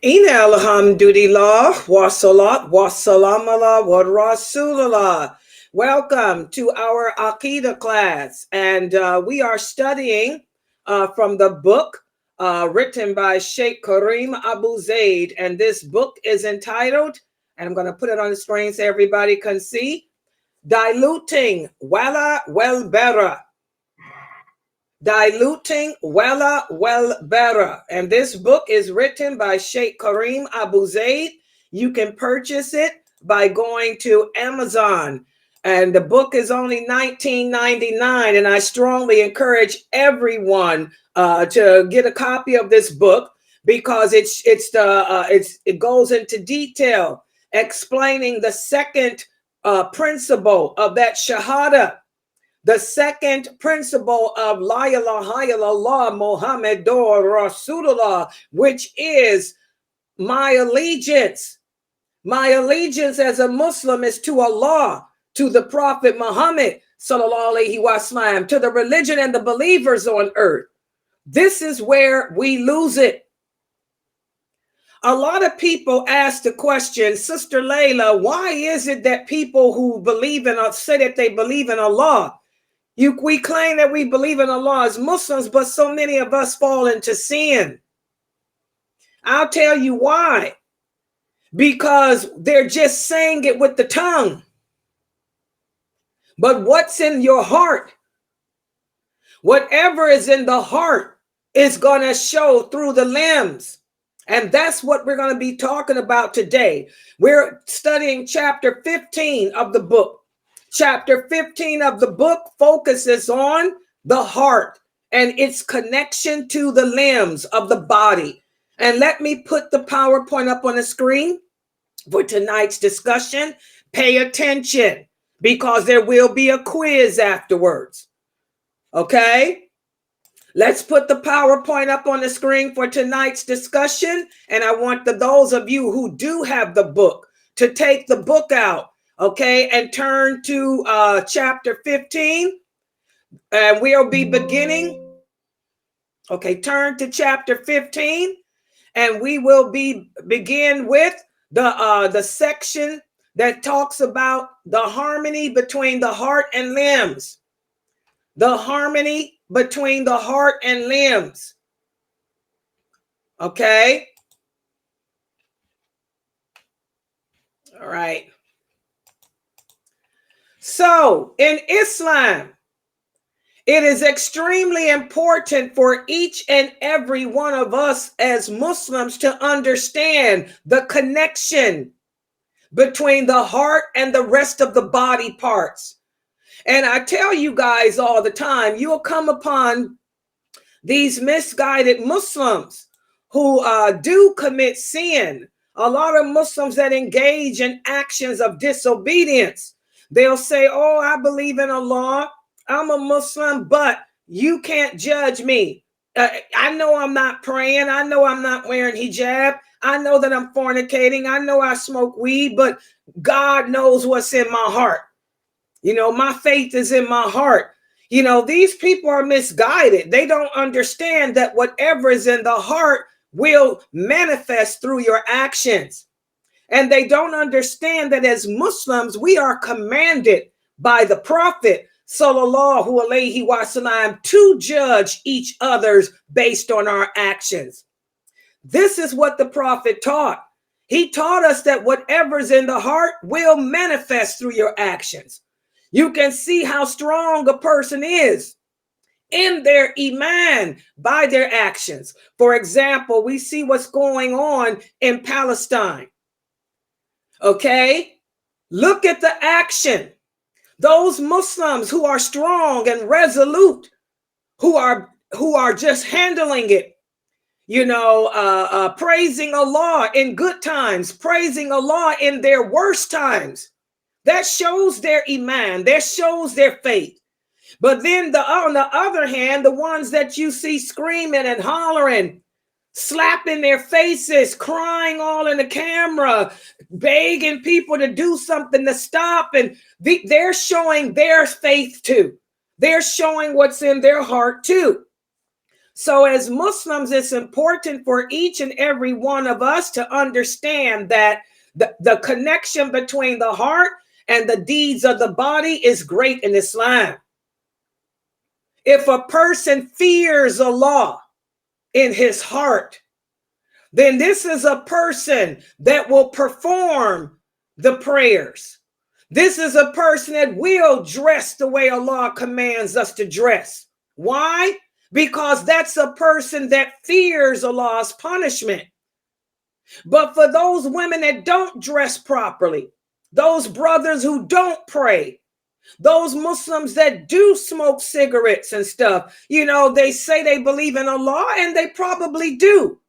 Ina alhamdulillah, wa salat, wa salam ala, wa rasulullah. Welcome to our Aqidah class. And we are studying from the book written by Sheikh Kareem Abu Zaid. And this book is entitled, and I'm going to put it on the screen so everybody can see, Diluting Wal Bara. Diluting Wal Bara. And this book is written by Sheikh Kareem Abu Zaid. You can purchase it by going to Amazon. And the book is only $19.99. And I strongly encourage everyone to get a copy of this book because it goes into detail explaining the second principle of that shahada. The second principle of La ilaha illallah Muhammadur Rasulullah, which is my allegiance. My allegiance as a Muslim is to Allah, to the Prophet Muhammad, sallallahu alaihi wasallam, to the religion and the believers on earth. This is where we lose it. A lot of people ask the question, Sister Layla, why is it that people who believe in, say that they believe in Allah, we claim that we believe in Allah as Muslims, but so many of us fall into sin. I'll tell you why. Because they're just saying it with the tongue. But what's in your heart? Whatever is in the heart is going to show through the limbs. And that's what we're going to be talking about today. We're studying chapter 15 of the book. Chapter 15 of the book focuses on the heart and its connection to the limbs of the body. And let me put the PowerPoint up on the screen for tonight's discussion. Pay attention because there will be a quiz afterwards. Okay? Let's put the PowerPoint up on the screen for tonight's discussion. And I want those of you who do have the book to take the book out. Okay, and turn to chapter 15, and we'll be beginning. Okay, turn to chapter 15, and we will begin with the section that talks about the harmony between the heart and limbs. The harmony between the heart and limbs. Okay. All right. So in Islam, it is extremely important for each and every one of us as Muslims to understand the connection between the heart and the rest of the body parts. And I tell you guys all the time, you'll come upon these misguided Muslims who do commit sin. A lot of Muslims that engage in actions of disobedience. They'll say, oh, I believe in Allah. I'm a Muslim, but you can't judge me. I know I'm not praying. I know I'm not wearing hijab. I know that I'm fornicating. I know I smoke weed, but God knows what's in my heart. You know, my faith is in my heart. You know, these people are misguided. They don't understand that whatever is in the heart will manifest through your actions. And they don't understand that as Muslims, we are commanded by the Prophet, sallallahu alaihi wasallam, to judge each other's based on our actions. This is what the Prophet taught. He taught us that whatever's in the heart will manifest through your actions. You can see how strong a person is in their iman by their actions. For example, we see what's going on in Palestine. Okay, look at the action. Those Muslims who are strong and resolute, who are just handling it, you know, praising Allah in good times, praising Allah in their worst times. That shows their iman, that shows their faith. But then on the other hand, the ones that you see screaming and hollering, slapping their faces, crying all in the camera, begging people to do something to stop. And they're showing their faith too. They're showing what's in their heart too. So as Muslims, it's important for each and every one of us to understand that the connection between the heart and the deeds of the body is great in Islam. If a person fears Allah in his heart, then this is a person that will perform the prayers. This is a person that will dress the way Allah commands us to dress. Why? Because that's a person that fears Allah's punishment. But for those women that don't dress properly, those brothers who don't pray, those Muslims that do smoke cigarettes and stuff, they say they believe in Allah, and they probably do,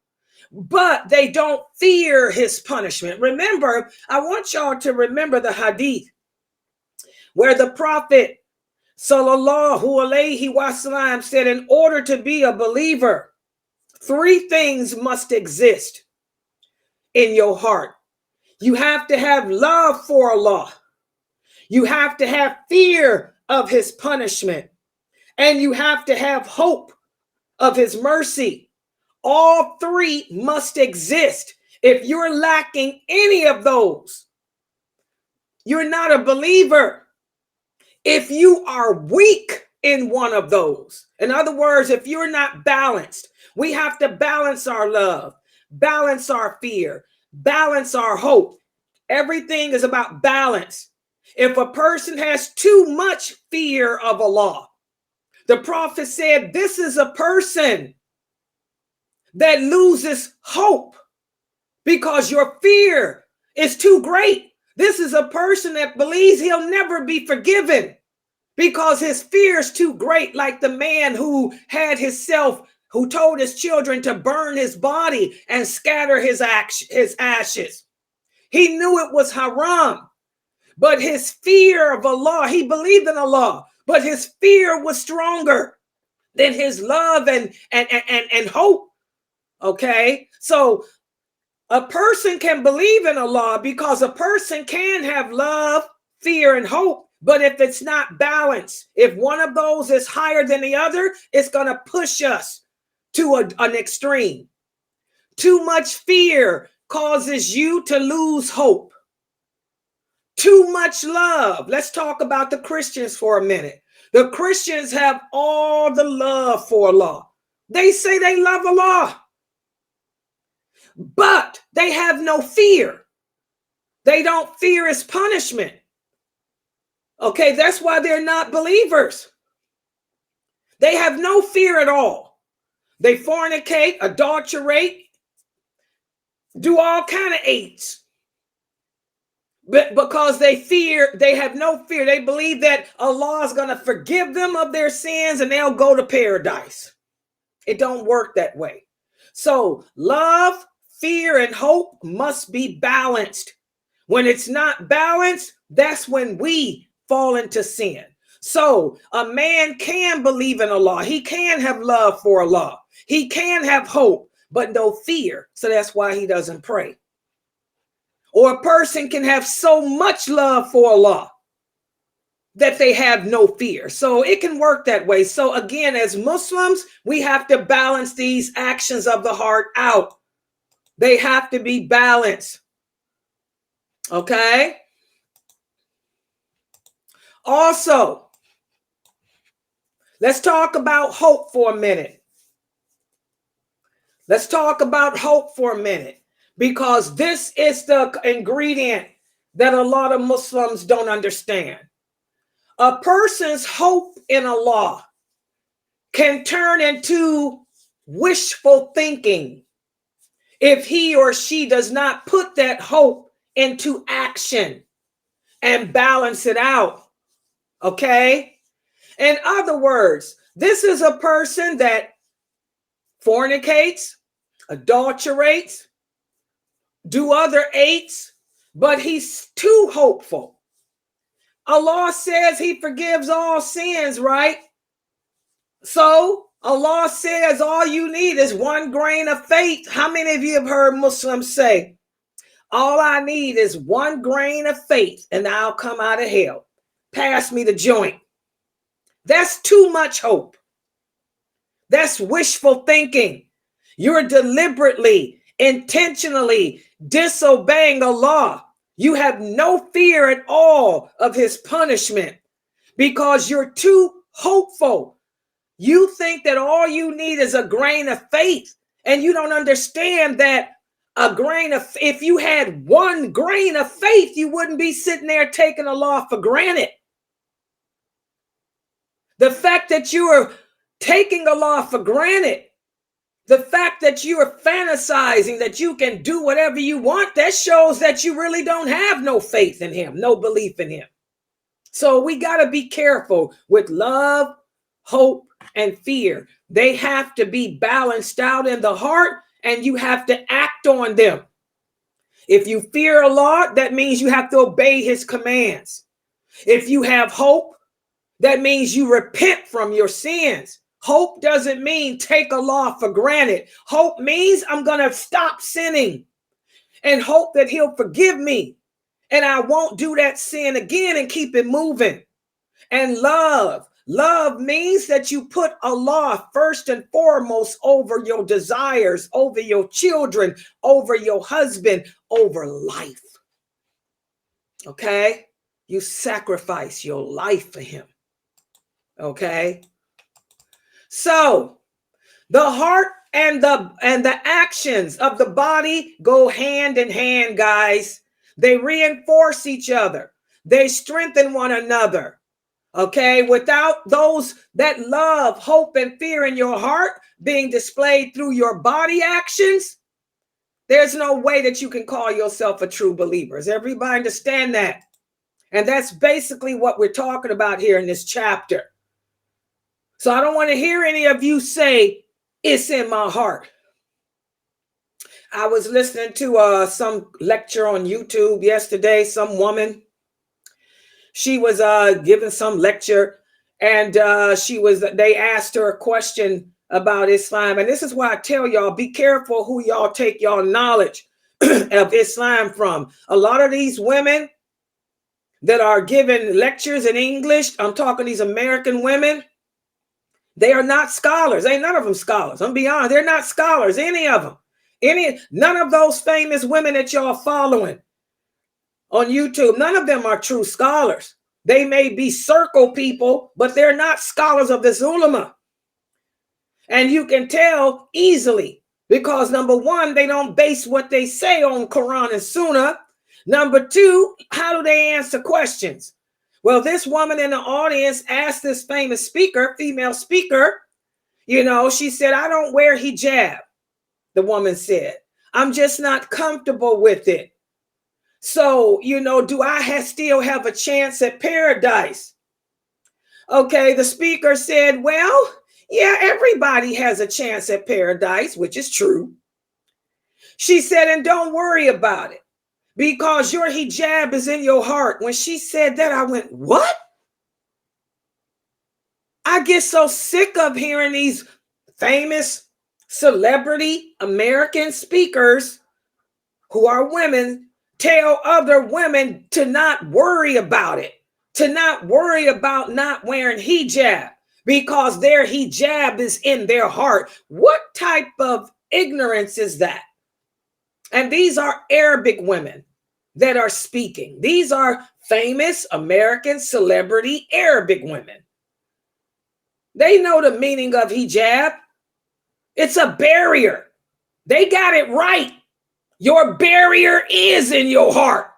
but they don't fear his punishment. Remember, I want y'all to remember the hadith where the Prophet Sallallahu Alaihi Wasallam said, in order to be a believer, 3 things must exist in your heart. You have to have love for Allah. You have to have fear of his punishment. And you have to have hope of his mercy. All 3 must exist. If you're lacking any of those, you're not a believer. If you are weak in one of those, in other words, if you're not balanced, we have to balance our love, balance our fear, balance our hope. Everything is about balance. If a person has too much fear of Allah, the Prophet said, this is a person that loses hope because your fear is too great. This is a person that believes he'll never be forgiven because his fear is too great, like the man who told his children to burn his body and scatter his ashes. He knew it was haram, but his fear of Allah, he believed in Allah, but his fear was stronger than his love and hope. Okay, so a person can believe in Allah because a person can have love, fear, and hope. But if it's not balanced, if one of those is higher than the other, it's going to push us to an extreme. Too much fear causes you to lose hope. Too much love. Let's talk about the Christians for a minute. The Christians have all the love for Allah. They say they love Allah, but they have no fear. They don't fear his punishment. Okay, that's why they're not believers. They have no fear at all. They fornicate, adulterate, do all kind of acts. But because they have no fear. They believe that Allah is going to forgive them of their sins and they'll go to paradise. It don't work that way. So love, fear, and hope must be balanced. When it's not balanced, that's when we fall into sin. So a man can believe in Allah. He can have love for Allah. He can have hope, but no fear. So that's why he doesn't pray. Or a person can have so much love for Allah that they have no fear. So it can work that way. So again, as Muslims, we have to balance these actions of the heart out. They have to be balanced. Okay? Also, let's talk about hope for a minute. Let's talk about hope for a minute, because this is the ingredient that a lot of Muslims don't understand. A person's hope in Allah can turn into wishful thinking if he or she does not put that hope into action and balance it out. Okay? In other words, this is a person that fornicates, adulterates, do other acts, but he's too hopeful. Allah says he forgives all sins, right? So Allah says all you need is 1 grain of faith. How many of you have heard Muslims say, all I need is 1 grain of faith and I'll come out of hell? Pass me the joint. That's too much hope. That's wishful thinking. You're deliberately, intentionally disobeying Allah. You have no fear at all of his punishment because you're too hopeful. You think that all you need is a grain of faith, and you don't understand that if you had one grain of faith, you wouldn't be sitting there taking Allah for granted. The fact that you are taking Allah for granted, the fact that you are fantasizing that you can do whatever you want, that shows that you really don't have no faith in him, no belief in him. So we got to be careful with love, hope, and fear. They have to be balanced out in the heart, and you have to act on them. If you fear Allah, that means you have to obey his commands. If you have hope, that means you repent from your sins. Hope doesn't mean take Allah for granted. Hope means I'm going to stop sinning and hope that he'll forgive me and I won't do that sin again and keep it moving. And love means that you put Allah first and foremost over your desires, over your children, over your husband, over life. Okay? You sacrifice your life for him. Okay? So the heart and the actions of the body go hand in hand, guys. They reinforce each other. They strengthen one another. Okay, without that love, hope, and fear in your heart being displayed through your body actions, there's no way that you can call yourself a true believer. Does everybody understand that? And that's basically what we're talking about here in this chapter. So I don't want to hear any of you say, it's in my heart. I was listening to some lecture on YouTube yesterday, some woman. She was giving some lecture, and they asked her a question about Islam. And this is why I tell y'all, be careful who y'all take y'all knowledge of Islam from. A lot of these women that are giving lectures in English, I'm talking these American women, they are not scholars. Ain't none of them scholars. I'm be honest, they're not scholars, any of them. None of those famous women that y'all following on YouTube, none of them are true scholars. They may be circle people, but they're not scholars of this ulama. And you can tell easily because number one, they don't base what they say on Quran and Sunnah. Number two, how do they answer questions? Well, this woman in the audience asked this famous speaker, female speaker, she said, I don't wear hijab. The woman said, I'm just not comfortable with it. So, do I still have a chance at paradise? Okay, the speaker said, well, yeah, everybody has a chance at paradise, which is true. She said, and don't worry about it because your hijab is in your heart. When she said that, I went, what? I get so sick of hearing these famous celebrity American speakers who are women tell other women to not worry about it, to not worry about not wearing hijab because their hijab is in their heart. What type of ignorance is that? And these are Arabic women that are speaking. These are famous American celebrity Arabic women. They know the meaning of hijab. It's a barrier. They got it right. Your barrier is in your heart.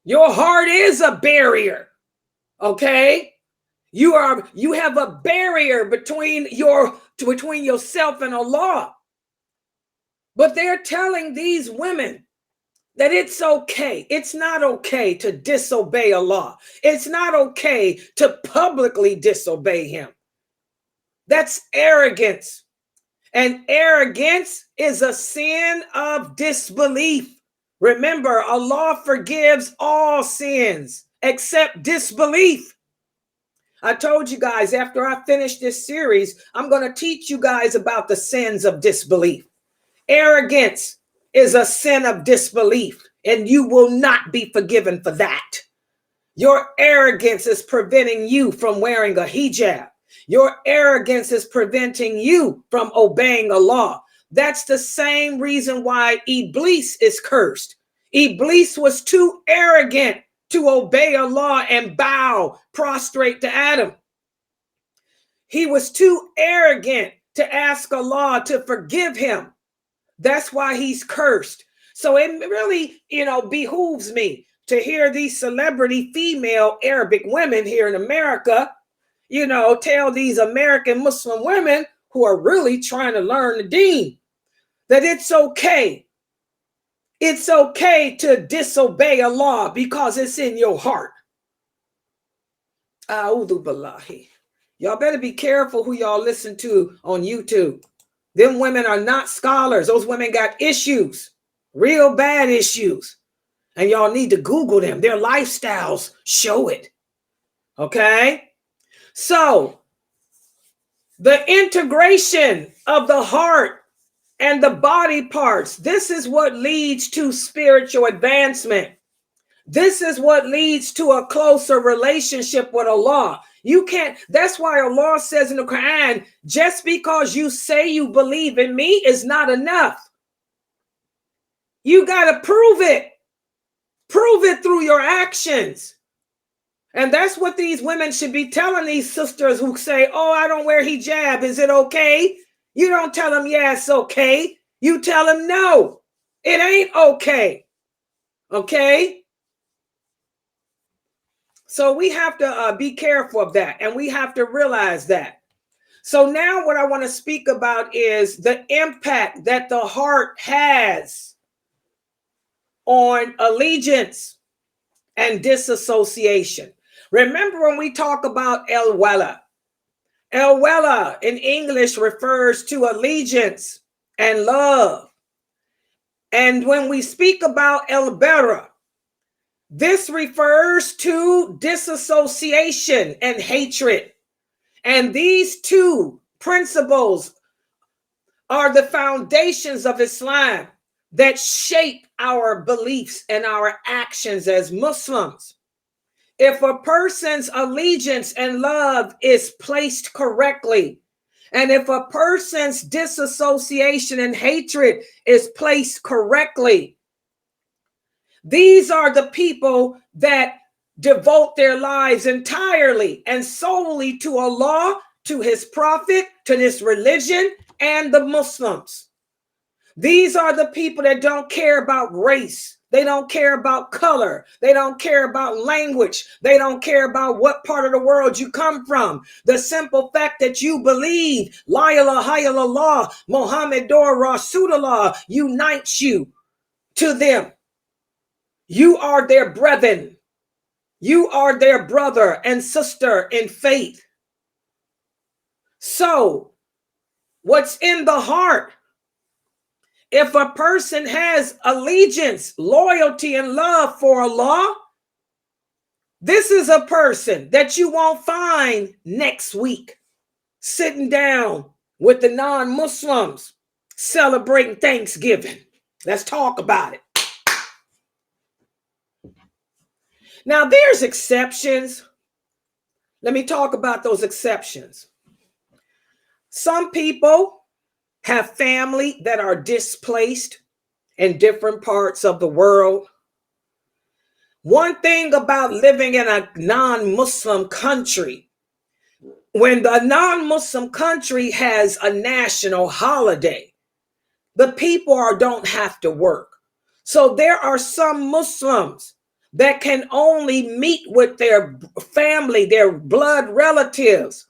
Your heart is a barrier. Okay? You have a barrier between yourself and Allah. But they're telling these women that it's okay. It's not okay to disobey Allah. It's not okay to publicly disobey him. That's arrogance. And arrogance is a sin of disbelief. Remember, Allah forgives all sins except disbelief. I told you guys after I finish this series, I'm going to teach you guys about the sins of disbelief. Arrogance is a sin of disbelief, and you will not be forgiven for that. Your arrogance is preventing you from wearing a hijab. Your arrogance is preventing you from obeying Allah. That's the same reason why Iblis is cursed. Iblis was too arrogant to obey Allah and bow, prostrate to Adam. He was too arrogant to ask Allah to forgive him. That's why he's cursed. So it really, behooves me to hear these celebrity female Arabic women here in America, tell these American Muslim women who are really trying to learn the deen that it's okay. It's okay to disobey Allah because it's in your heart. A'udhu billahi. Y'all better be careful who y'all listen to on YouTube. Them women are not scholars. Those women got issues, real bad issues. And y'all need to Google them. Their lifestyles show it. Okay? So, the integration of the heart and the body parts, this is what leads to spiritual advancement. This is what leads to a closer relationship with Allah. That's why Allah says in the Quran, just because you say you believe in me is not enough. You got to prove it. Prove it through your actions. And that's what these women should be telling these sisters who say, oh, I don't wear hijab. Is it okay? You don't tell them, yeah, it's okay. You tell them, no, it ain't okay. Okay? So we have to be careful of that. And we have to realize that. So now what I want to speak about is the impact that the heart has on allegiance and disassociation. Remember when we talk about el-wala in English refers to allegiance and love. And when we speak about el-bara, this refers to disassociation and hatred. And these two principles are the foundations of Islam that shape our beliefs and our actions as Muslims. If a person's allegiance and love is placed correctly, and if a person's disassociation and hatred is placed correctly, these are the people that devote their lives entirely and solely to Allah, to his prophet, to this religion, and the Muslims. These are the people that don't care about race. They don't care about color. They don't care about language. They don't care about what part of the world you come from. The simple fact that you believe La ilaha illallah, Muhammadur Rasulullah unites you to them. You are their brethren. You are their brother and sister in faith. So, what's in the heart? If a person has allegiance, loyalty, and love for Allah, this is a person that you won't find next week sitting down with the non-Muslims celebrating Thanksgiving. Let's talk about it. Now, there's exceptions. Let me talk about those exceptions. Some people have family that are displaced in different parts of the world. One thing about living in a non-Muslim country, when the non-Muslim country has a national holiday, the people don't have to work. So there are some Muslims that can only meet with their family, their blood relatives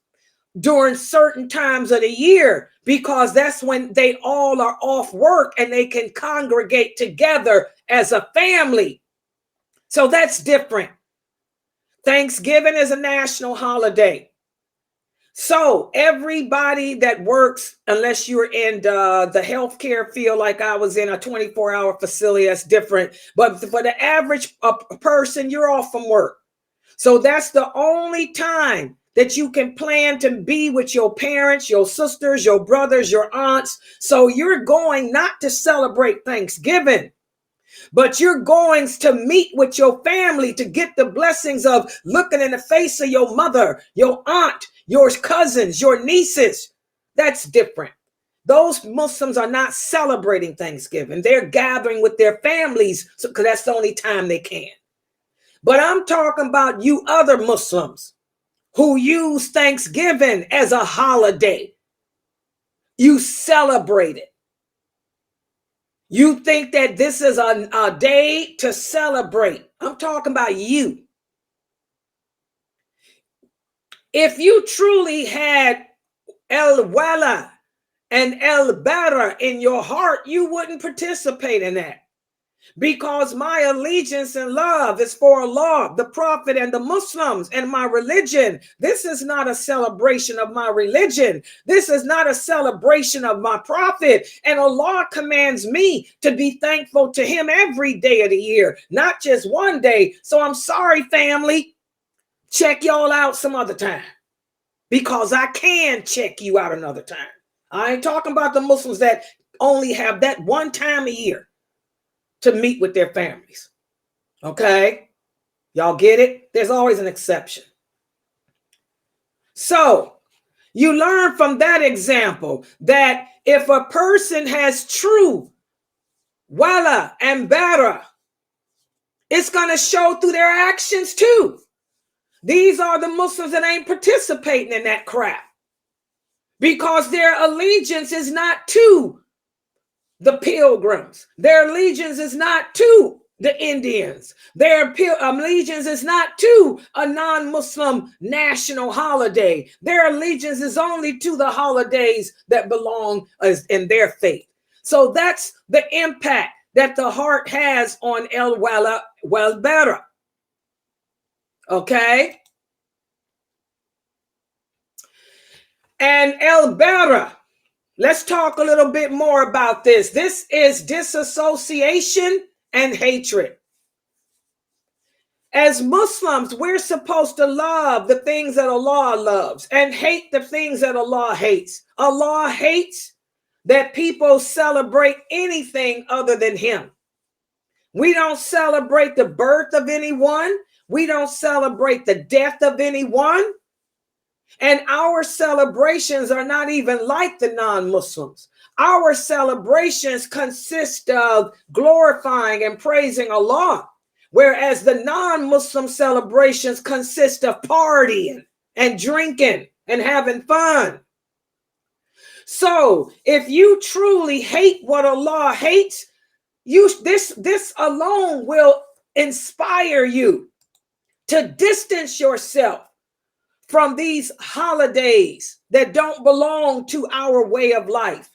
during certain times of the year, because that's when they all are off work and they can congregate together as a family. So that's different. Thanksgiving is a national holiday. So everybody that works, unless you're in the healthcare field, like I was in a 24-hour facility, that's different. But for the average person, you're off from work. So that's the only time that you can plan to be with your parents, your sisters, your brothers, your aunts. So you're going not to celebrate Thanksgiving, but you're going to meet with your family to get the blessings of looking in the face of your mother, your aunt, your cousins, your nieces. That's different. Those Muslims are not celebrating Thanksgiving. They're gathering with their families because that's the only time they can. But I'm talking about you other Muslims who use Thanksgiving as a holiday. You celebrate it. You think that this is a day to celebrate. I'm talking about you. If you truly had Wal and Bara in your heart, you wouldn't participate in that. Because my allegiance and love is for Allah, the Prophet, and the Muslims, and my religion. This is not a celebration of my religion. This is not a celebration of my Prophet. And Allah commands me to be thankful to him every day of the year, not just one day. So I'm sorry, family. Check y'all out some other time, because I can check you out another time. I ain't talking about the Muslims that only have that one time a year to meet with their families. Okay? Y'all get it? There's always an exception. So you learn from that example that if a person has true Wal and Bara, it's going to show through their actions too. These are the Muslims that ain't participating in that crap, because their allegiance is not to the pilgrims. Their allegiance is not to the Indians. Their allegiance is not to a non-Muslim national holiday. Their allegiance is only to the holidays that belong in their faith. So that's the impact that the heart has on Wal Bara. Okay? And Bara, let's talk a little bit more about this. This is disassociation and hatred. As Muslims, we're supposed to love the things that Allah loves and hate the things that Allah hates. Allah hates that people celebrate anything other than him. We don't celebrate the birth of anyone. We don't celebrate the death of anyone. And our celebrations are not even like the non-Muslims. Our celebrations consist of glorifying and praising Allah, whereas the non-Muslim celebrations consist of partying and drinking and having fun. So if you truly hate what Allah hates, this alone will inspire you to distance yourself from these holidays that don't belong to our way of life.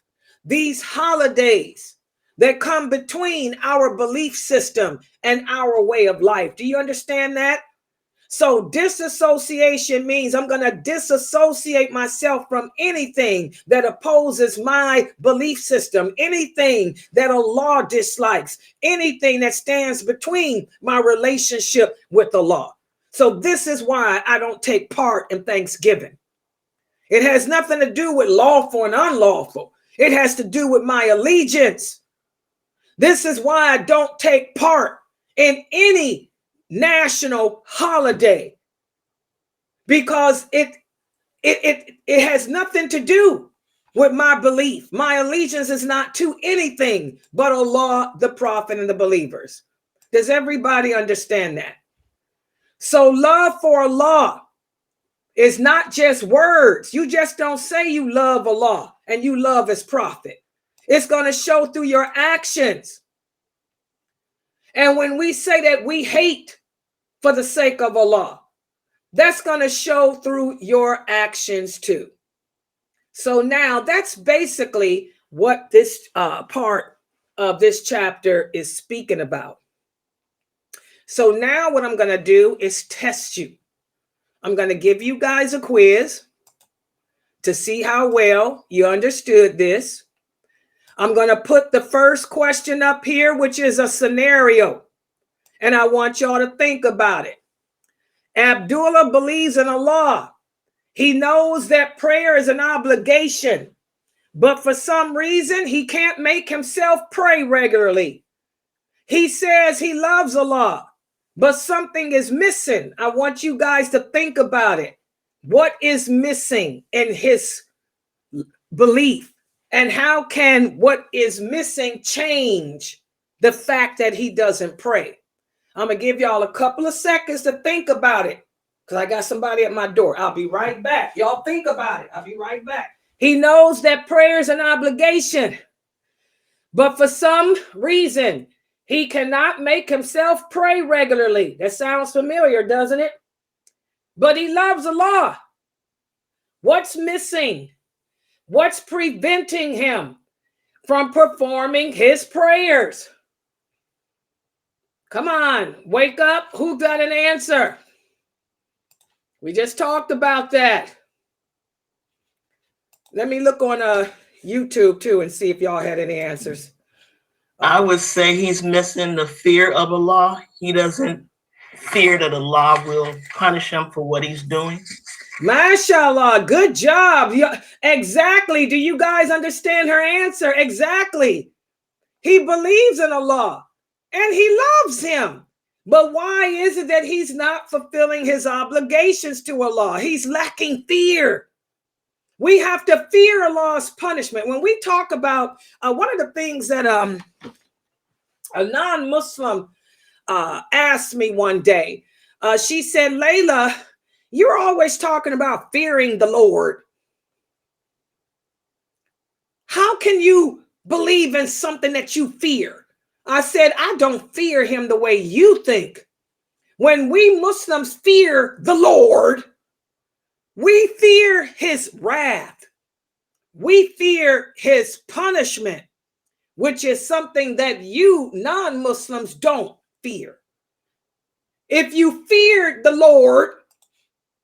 These holidays that come between our belief system and our way of life. Do you understand that? So disassociation means I'm going to disassociate myself from anything that opposes my belief system, anything that Allah dislikes, anything that stands between my relationship with Allah. So this is why I don't take part in Thanksgiving. It has nothing to do with lawful and unlawful. It has to do with my allegiance. This is why I don't take part in any national holiday, because it has nothing to do with my belief. My allegiance is not to anything but Allah, the Prophet, and the believers. Does everybody understand that? So love for Allah is not just words. You just don't say you love Allah and you love his prophet. It's going to show through your actions. And when we say that we hate for the sake of Allah, that's going to show through your actions too. So now that's basically what this part of this chapter is speaking about. So now what I'm going to do is test you. I'm going to give you guys a quiz to see how well you understood this. I'm going to put the first question up here, which is a scenario. And I want y'all to think about it. Abdullah believes in Allah. He knows that prayer is an obligation, but for some reason, he can't make himself pray regularly. He says he loves Allah, but something is missing. I want you guys to think about it. What is missing in his belief? And how can what is missing change the fact that he doesn't pray? I'm going to give y'all a couple of seconds to think about it, because I got somebody at my door. I'll be right back. Y'all think about it. I'll be right back. He knows that prayer is an obligation, but for some reason, he cannot make himself pray regularly. That sounds familiar, doesn't it? But he loves Allah. What's missing? What's preventing him from performing his prayers? Come on, wake up. Who got an answer? We just talked about that. Let me look on YouTube too and see if y'all had any answers. I would say he's missing the fear of Allah. He doesn't fear that Allah will punish him for what he's doing. MashaAllah, good job. Yeah, exactly. Do you guys understand her answer? Exactly. He believes in Allah and he loves him. But why is it that he's not fulfilling his obligations to Allah? He's lacking fear. We have to fear Allah's punishment. When we talk about one of the things that a non-Muslim asked me one day, she said, Layla, you're always talking about fearing the Lord. How can you believe in something that you fear? I said, I don't fear him the way you think. When we Muslims fear the Lord, we fear his wrath. We fear his punishment, which is something that you non-Muslims don't fear. If you feared the Lord,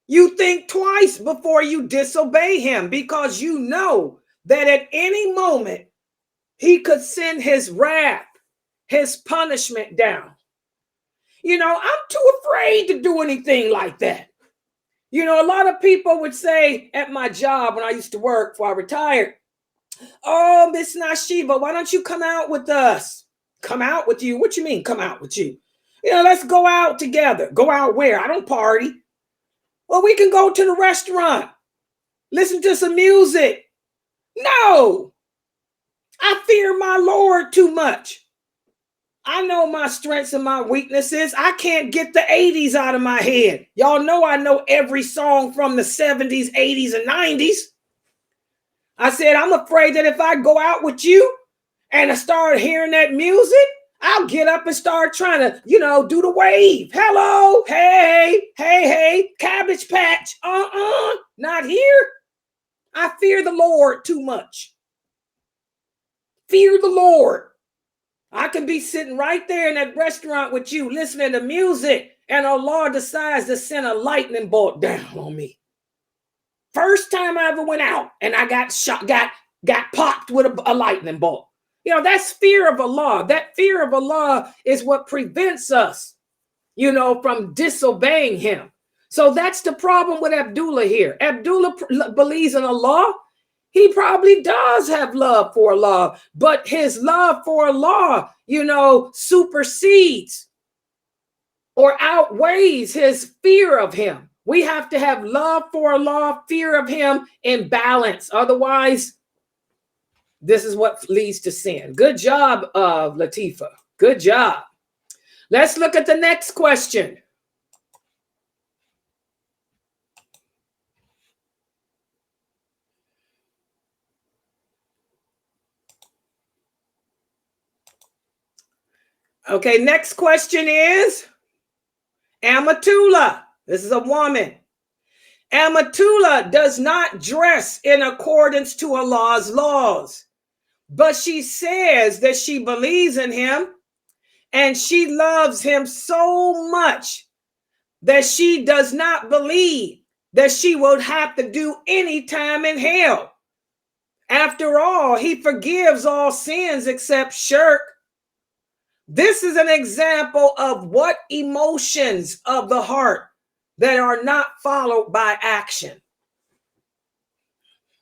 you think twice before you disobey him, because you know that at any moment he could send his wrath, his punishment down. You know, I'm too afraid to do anything like that. You know, a lot of people would say at my job when I used to work before I retired, oh, Miss Nashiba, why don't you come out with us? Come out with you? What you mean come out with you? You know, let's go out together. Go out where? I don't party. Well, we can go to the restaurant, listen to some music. No, I fear my Lord too much. I know my strengths and my weaknesses. I can't get the 80s out of my head. Y'all know I know every song from the 70s, 80s, and 90s. I said, I'm afraid that if I go out with you and I start hearing that music, I'll get up and start trying to, you know, do the wave. Hello, hey, hey, hey, Cabbage Patch. Not here. I fear the Lord too much. Fear the Lord. I can be sitting right there in that restaurant with you, listening to music, and Allah decides to send a lightning bolt down on me. First time I ever went out and I got shot, got popped with a lightning bolt. You know, that's fear of Allah. That fear of Allah is what prevents us, you know, from disobeying him. So that's the problem with Abdullah here. Abdullah believes in Allah. He probably does have love for Allah, but his love for Allah, you know, supersedes or outweighs his fear of him. We have to have love for Allah, fear of him in balance. Otherwise, this is what leads to sin. Good job, Latifa. Good job. Let's look at the next question. Okay, next question is Amatullah. This is a woman. Amatullah does not dress in accordance to Allah's laws, but she says that she believes in him and she loves him so much that she does not believe that she would have to do any time in hell. After all, he forgives all sins except shirk. This is an example of what emotions of the heart that are not followed by action.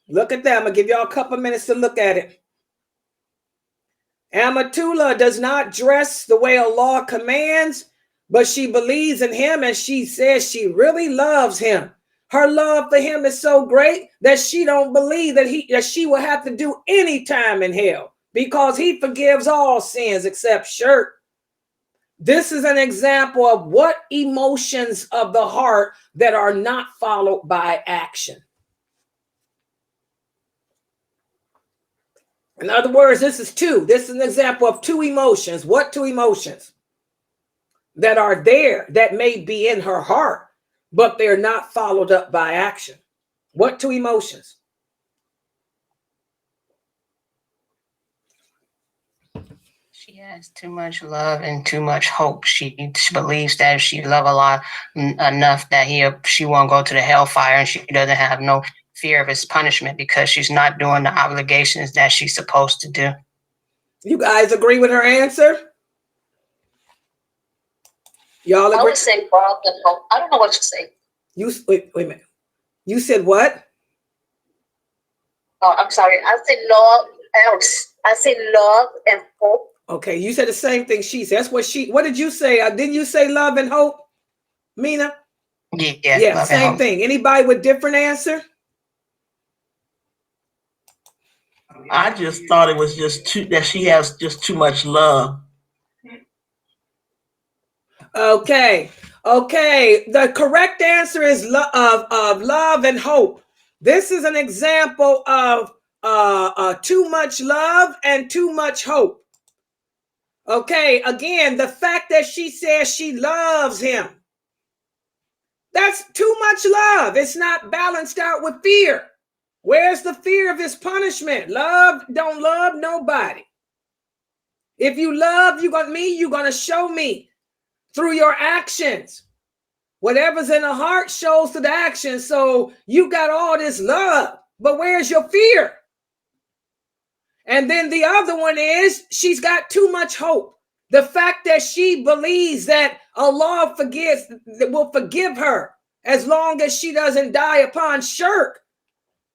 Look at that. I'm going to give y'all a couple minutes to look at it. Amatullah does not dress the way Allah commands, but she believes in him and she says she really loves him. Her love for him is so great that she don't believe that she will have to do any time in hell because he forgives all sins except shirk. This is an example of what emotions of the heart that are not followed by action. In other words, this is an example of two emotions. What two emotions? That are there, that may be in her heart, but they're not followed up by action. What two emotions? She has too much love and too much hope. She believes that if she loves Allah enough that she won't go to the hellfire, and she doesn't have no fear of his punishment because she's not doing the obligations that she's supposed to do. You guys agree with her answer? Y'all agree? I would say love and hope. I don't know what you say. Wait a minute. You said what? Oh, I'm sorry. I said love. I said love and hope. Okay, you said the same thing she said. That's what did you say? Didn't you say love and hope, Mina? Yeah, same thing. Anybody with different answer? I just thought it was that she has just too much love. Okay. The correct answer is of love and hope. This is an example of too much love and too much hope. Okay, again, the fact that she says she loves him, that's too much love. It's not balanced out with fear. Where's the fear of his punishment? Love don't love nobody. If you love, you're going to show me through your actions. Whatever's in the heart shows to the action. So you got all this love, but where's your fear? And then the other one is she's got too much hope. The fact that she believes that Allah will forgive her as long as she doesn't die upon shirk.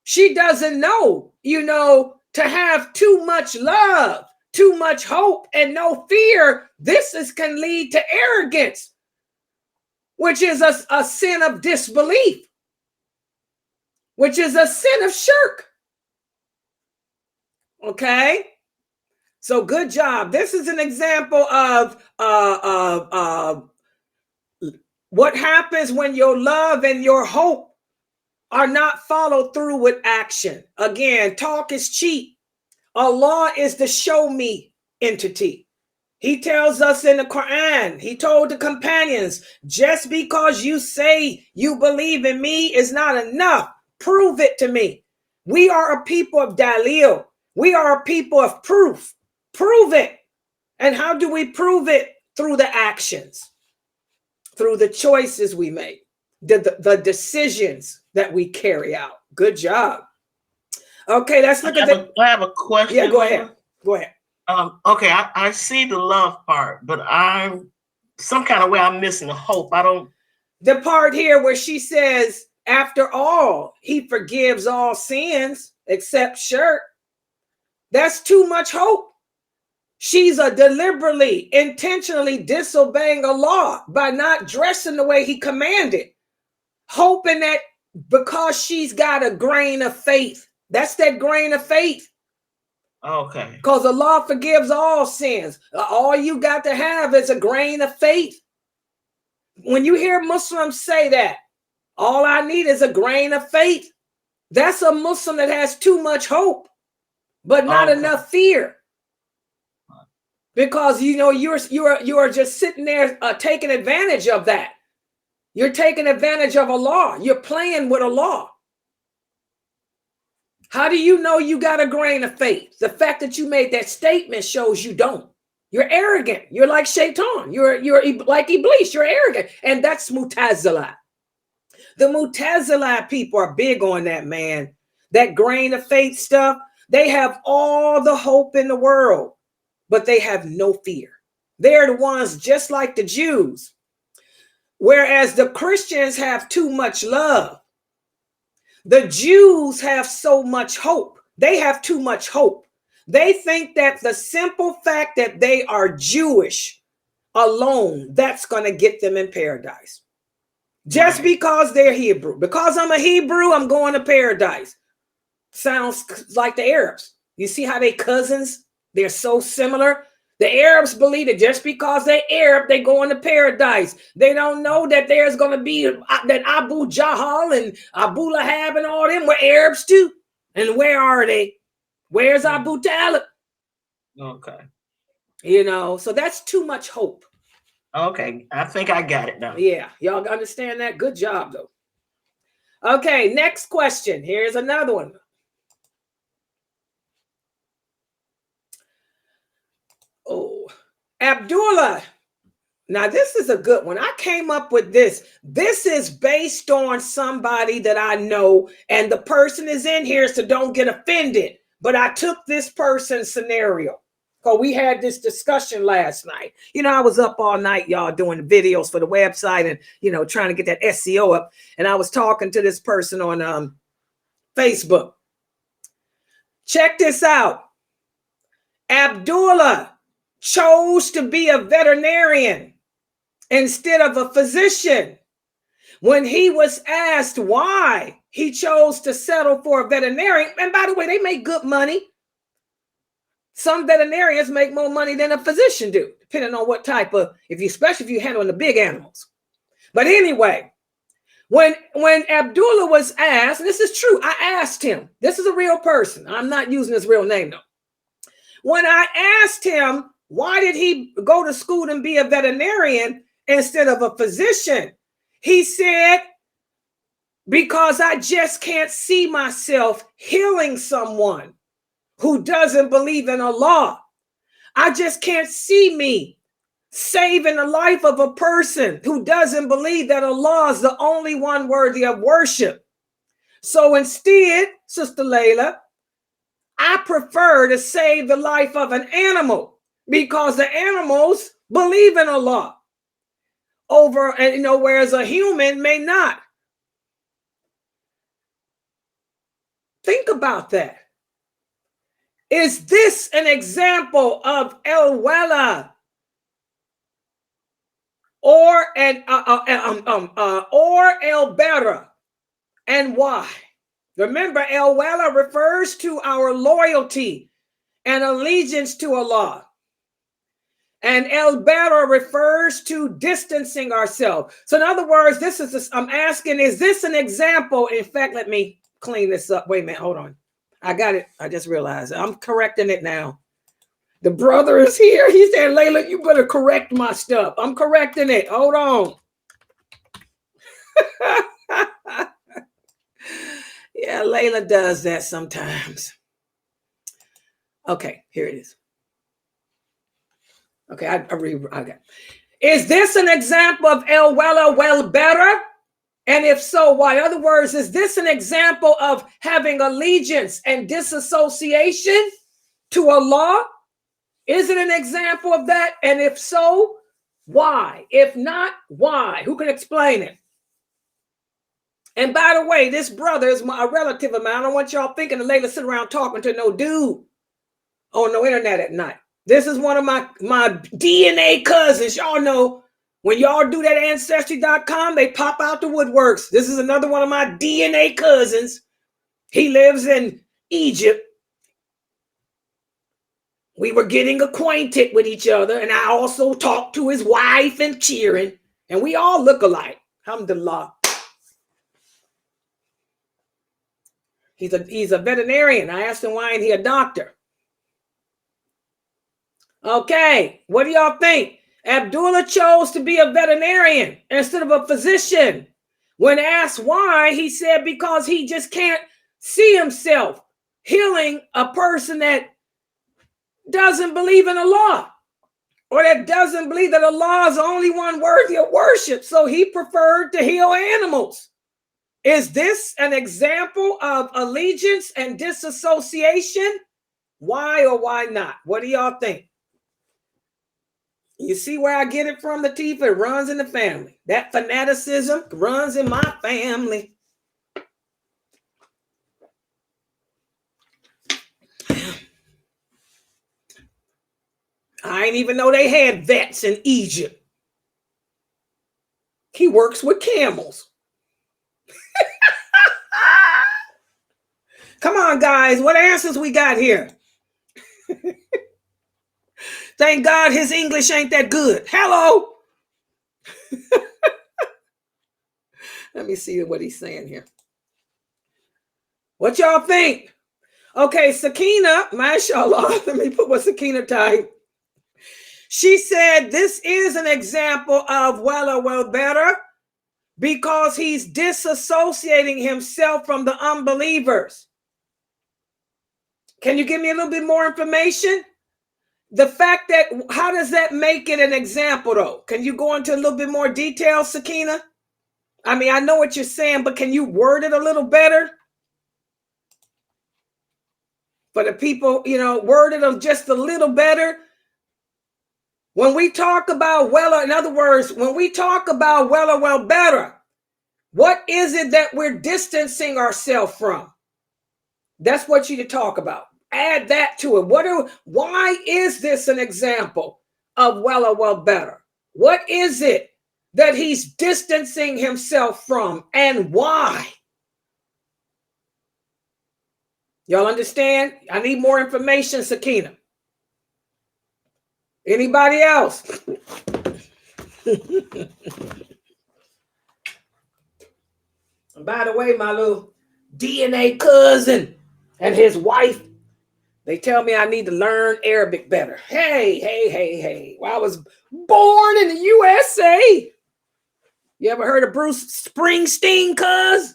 She doesn't know, to have too much love, too much hope, and no fear. This can lead to arrogance, which is a sin of disbelief, which is a sin of shirk. Okay? So good job. This is an example of what happens when your love and your hope are not followed through with action. Again, talk is cheap. Allah is the show me entity. He tells us in the Quran, he told the companions, just because you say you believe in me is not enough. Prove it to me. We are a people of dalil. We are a people of proof. Prove it. And how do we prove it? Through the actions, through the choices we make, the decisions that we carry out. Good job. Okay, let's look at I have a question. Yeah, go ahead. Okay, I see the love part, but some kind of way I'm missing the hope. The part here where she says, after all, he forgives all sins except shirk. That's too much hope. She's deliberately, intentionally disobeying Allah by not dressing the way he commanded, hoping that because she's got a grain of faith. That's that grain of faith. Okay. Because Allah forgives all sins. All you got to have is a grain of faith. When you hear Muslims say that, all I need is a grain of faith, that's a Muslim that has too much hope, but not enough fear. Because you are just sitting there taking advantage of that. You're taking advantage of Allah. You're playing with Allah. How do you know you got a grain of faith? The fact that you made that statement shows you don't. You're arrogant. You're like Shaitan. You're like Iblis. You're arrogant. And that's Mu'tazila. The Mu'tazila people are big on that, man. That grain of faith stuff. They have all the hope in the world, but they have no fear. They're the ones just like the Jews. Whereas the Christians have too much love. The Jews have so much hope. They have too much hope. They think that the simple fact that they are Jewish alone, that's going to get them in paradise. Just because they're Hebrew. Because I'm a Hebrew, I'm going to paradise. Sounds like the Arabs. You see how they cousins? They're so similar. The Arabs believe that just because they're Arab, they go into paradise. They don't know that there's going to be that Abu Jahal and Abu Lahab and all them were Arabs too. And where are they? Where's Abu Talib? Okay. You know, so that's too much hope. Okay, I think I got it now. Yeah, y'all understand that? Good job, though. Okay, next question. Here's another one. Oh, Abdullah. Now, this is a good one. I came up with this. This is based on somebody that I know, and the person is in here, so don't get offended. But I took this person's scenario. So we had this discussion last night. You know, I was up all night, y'all, doing videos for the website and, you know, trying to get that SEO up. And I was talking to this person on Facebook. Check this out. Abdullah chose to be a veterinarian instead of a physician. When he was asked why he chose to settle for a veterinarian, and by the way, they make good money. Some veterinarians make more money than a physician do, depending on what type of, especially if you're handling the big animals. But anyway, when Abdullah was asked, and this is true, I asked him, this is a real person. I'm not using his real name though. When I asked him, why did he go to school and be a veterinarian instead of a physician? He said, because I just can't see myself healing someone who doesn't believe in Allah. I just can't see me saving the life of a person who doesn't believe that Allah is the only one worthy of worship. So instead, Sister Layla, I prefer to save the life of an animal because the animals believe in Allah over, and you know, whereas a human may not. Think about that. Is this an example of el-wala or el-bara, and why? Remember, el-wala refers to our loyalty and allegiance to Allah, and el-bara refers to distancing ourselves. So, in other words, I'm asking: is this an example? In fact, let me clean this up. Wait a minute, hold on. I got it. I just realized I'm correcting it now. The brother is here. He said, Layla, you better correct my stuff. I'm correcting it. Hold on. Yeah, Layla does that sometimes. Okay, here it is. Okay, I got it. Is this an example of el-wala wal-bara? And if so, why? In other words, is this an example of having allegiance and disassociation to Allah? Is it an example of that? And if so, why? If not, why? Who can explain it? And by the way, this brother is a relative of mine. I don't want y'all thinking that Layla sit around talking to no dude on no internet at night. This is one of my DNA cousins. Y'all know, when y'all do that Ancestry.com, they pop out the woodworks. This is another one of my DNA cousins. He lives in Egypt. We were getting acquainted with each other, and I also talked to his wife and cheering, and we all look alike. Alhamdulillah. He's a veterinarian. I asked him, why ain't he a doctor? Okay, what do y'all think? Abdullah chose to be a veterinarian instead of a physician. When asked why, he said because he just can't see himself healing a person that doesn't believe in Allah, or that doesn't believe that Allah is the only one worthy of worship. So he preferred to heal animals. Is this an example of allegiance and disassociation? Why or why not? What do y'all think? You see where I get it from, Latifah? It runs in the family. That fanaticism runs in my family. I didn't even know they had vets in Egypt. He works with camels. Come on, guys. What answers we got here? Thank God his English ain't that good. Hello. Let me see what he's saying here. What y'all think? Okay, Sakina, mashallah. Let me put what Sakina typed. She said this is an example of Wal Bara because he's disassociating himself from the unbelievers. Can you give me a little bit more information? The fact that, how does that make it an example though? Can you go into a little bit more detail, Sakina? I mean, I know what you're saying, but can you word it a little better? For the people, you know, word it just a little better. When we talk about in other words, when we talk about Wal Bara, what is it that we're distancing ourselves from? That's what you need to talk about. Add that to it. Why is this an example of Wal Bara? What is it that he's distancing himself from, and why? Y'all understand? I need more information, Sakina. Anybody else? By the way, my little DNA cousin and his wife, they tell me I need to learn Arabic better. Hey. Well, I was born in the USA. You ever heard of Bruce Springsteen, cuz?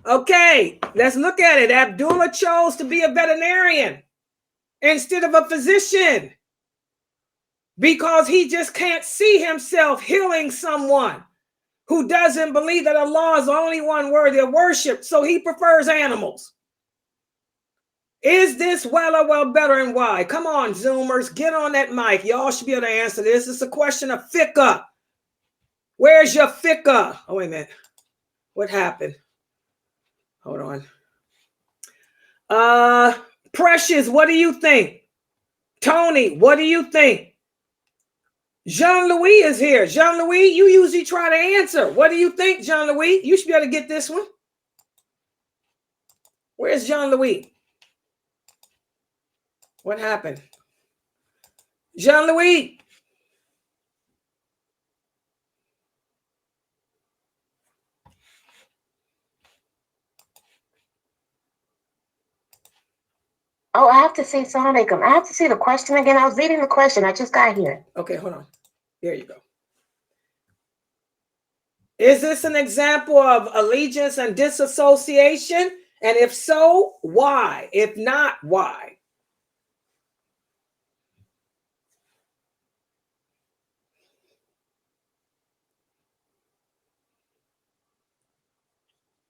Okay, let's look at it. Abdullah chose to be a veterinarian instead of a physician because he just can't see himself healing someone who doesn't believe that Allah is the only one worthy of worship, so he prefers animals. Is this Wal Bara, and why? Come on, Zoomers, get on that mic. Y'all should be able to answer this. It's a question of fiqh. Where's your fiqh? Oh, wait a minute. What happened? Hold on. Precious, what do you think? Tony, what do you think? Jean-Louis is here. Jean-Louis, you usually try to answer. What do you think, Jean-Louis? You should be able to get this one. Where's Jean-Louis? What happened? Jean-Louis. Oh, I have to say Assalamu alaikum. I have to see the question again. I was reading the question. I just got here. Okay, hold on. There you go. Is this an example of allegiance and disassociation? And if so, why? If not, why?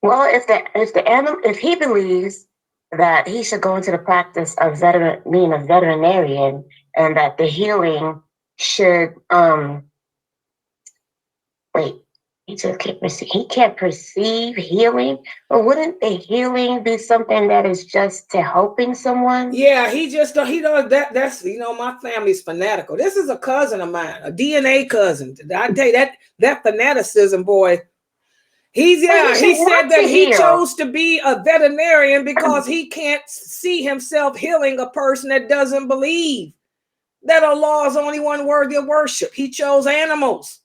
Well, if he believes that he should go into the practice of being a veterinarian, and that the healing should he can't perceive healing, but wouldn't the healing be something that is just to helping someone? Yeah, he does that. That's, you know, my family's fanatical. This is a cousin of mine, a DNA cousin. I tell you that fanaticism, boy. He said that he chose to be a veterinarian because he can't see himself healing a person that doesn't believe that Allah is the only one worthy of worship. He chose animals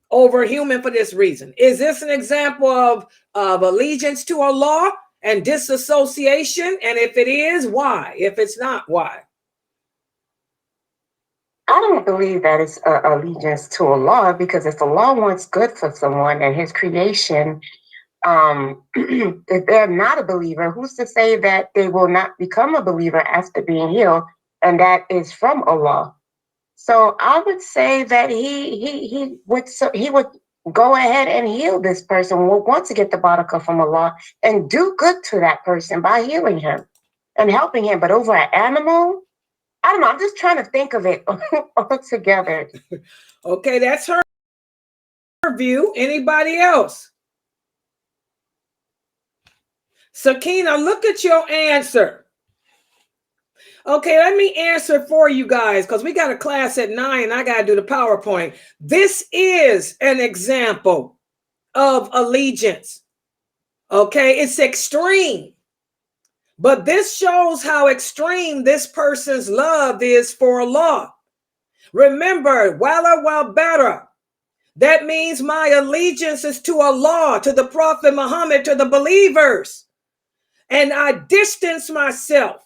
over human for this reason. Is this an example of allegiance to Allah and disassociation? And if it is, why? If it's not, why? I don't believe that it's allegiance to Allah, because if Allah wants good for someone and his creation, if they're not a believer, who's to say that they will not become a believer after being healed? And that is from Allah. So I would say that he would go ahead and heal this person, will want to get the barakah from Allah and do good to that person by healing him and helping him. But over an animal, I don't know. I'm just trying to think of it all together. Okay, that's her view. Anybody else? Sakina, look at your answer. Okay, let me answer for you guys because we got a class at 9 and I got to do the PowerPoint. This is an example of allegiance. Okay, it's extreme. But this shows how extreme this person's love is for Allah. Remember, Wal Bara. That means my allegiance is to Allah, to the Prophet Muhammad, to the believers. And I distance myself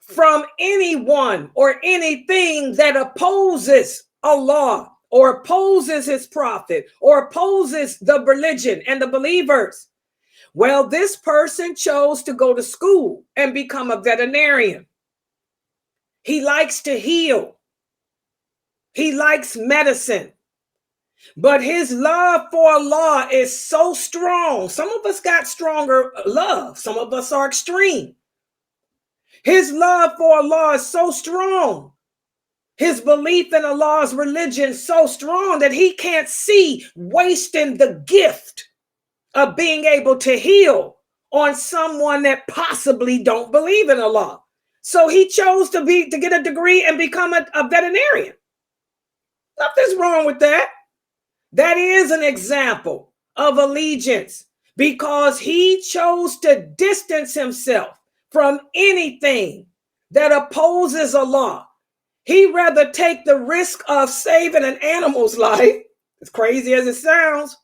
from anyone or anything that opposes Allah or opposes his prophet or opposes the religion and the believers. Well, this person chose to go to school and become a veterinarian. He likes to heal. He likes medicine. But his love for Allah is so strong. Some of us got stronger love. Some of us are extreme. His love for Allah is so strong. His belief in Allah's religion is so strong that he can't see wasting the gift of being able to heal on someone that possibly don't believe in Allah. So he chose to get a degree and become a veterinarian. Nothing's wrong with that. That is an example of allegiance because he chose to distance himself from anything that opposes Allah. He'd rather take the risk of saving an animal's life, as crazy as it sounds.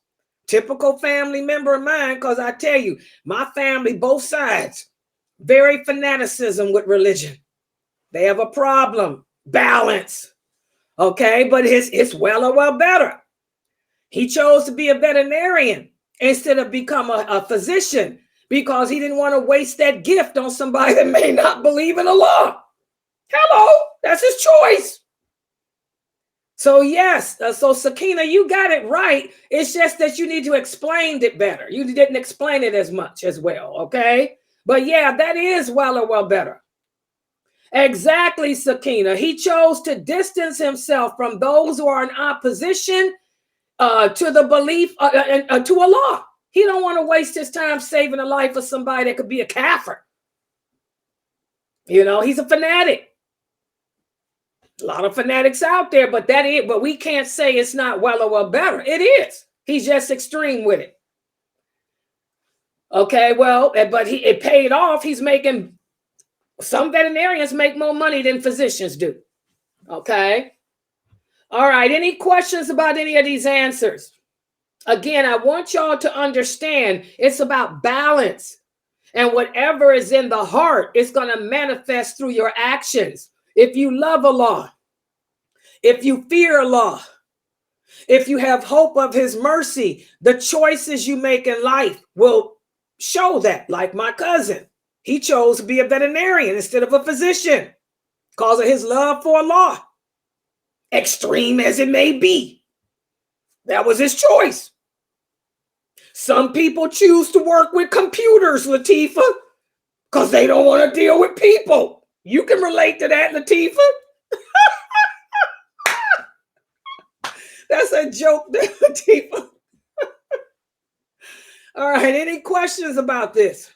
Typical family member of mine, because I tell you, my family, both sides, very fanaticism with religion. They have a problem, balance. Okay, but it's well better. He chose to be a veterinarian instead of become a physician because he didn't want to waste that gift on somebody that may not believe in Allah. Hello, that's his choice. So yes, so Sakina, you got it right. It's just that you need to explain it better. You didn't explain it as much as well, okay? But yeah, that is well better. Exactly, Sakina. He chose to distance himself from those who are in opposition to the belief to Allah. He don't want to waste his time saving the life of somebody that could be a kafir. You know, he's a fanatic. A lot of fanatics out there, but we can't say it's not well better. It is. He's just extreme with it. Okay, well, but it paid off. He's making, some veterinarians make more money than physicians do. Okay. All right. Any questions about any of these answers? Again, I want y'all to understand it's about balance. And whatever is in the heart is going to manifest through your actions. If you love Allah, if you fear Allah, if you have hope of his mercy, the choices you make in life will show that. Like my cousin, he chose to be a veterinarian instead of a physician because of his love for Allah. Extreme as it may be, that was his choice. Some people choose to work with computers, Latifa, because they don't want to deal with people. You can relate to that, Latifa. That's a joke there, Latifa. All right, any questions about this?